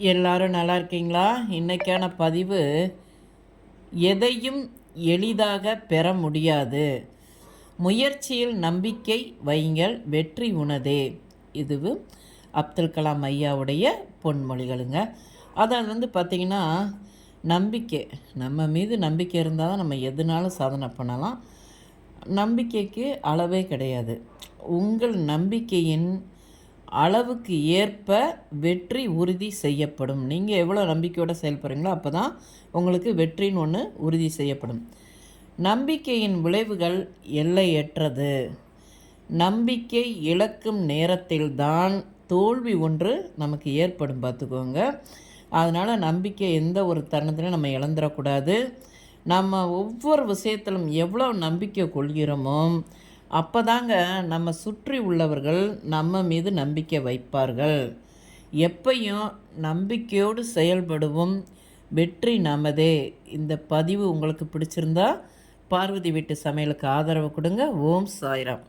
எல்லாரும் நல்லா இருக்கீங்களா? இன்றைக்கான பதிவு, எதையும் எளிதாக பெற முடியாது, முயற்சியில் நம்பிக்கை வையுங்கள், வெற்றி உனதே. இது அப்துல் கலாம் ஐயாவுடைய பொன்மொழிகளுங்க. அதாவது பார்த்திங்கன்னா, நம்பிக்கை, நம்ம மீது நம்பிக்கை இருந்தால் தான் நம்ம எதுனாலும் சாதனை பண்ணலாம். நம்பிக்கைக்கு அளவே கிடையாது. உங்கள் நம்பிக்கையின் அளவுக்கு ஏற்ப வெற்றி உறுதி செய்யப்படும். நீங்கள் எவ்வளோ நம்பிக்கையோடு செயல்படுறீங்களோ அப்போ தான் உங்களுக்கு வெற்றின்னு ஒன்று உறுதி செய்யப்படும். நம்பிக்கையின் விளைவுகள் எல்லையற்றது. நம்பிக்கை இழக்கும் நேரத்தில்தான் தோல்வி ஒன்று நமக்கு ஏற்படும், பார்த்துக்கோங்க. அதனால் நம்பிக்கை எந்த ஒரு தருணத்திலும் நம்ம இழந்துடக்கூடாது. நம்ம ஒவ்வொரு விஷயத்திலும் எவ்வளோ நம்பிக்கை கொள்கிறோமோ அப்போ தாங்க நம்ம சுற்றி உள்ளவர்கள் நம்ம மீது நம்பிக்கை வைப்பார்கள். எப்பையும் நம்பிக்கையோடு செயல்படுவோம், வெற்றி நமதே. இந்த பதிவு உங்களுக்கு பிடிச்சிருந்தா பார்வதி வீட்டு சமையலுக்கு ஆதரவு கொடுங்க. ஓம் சாய்ராம்.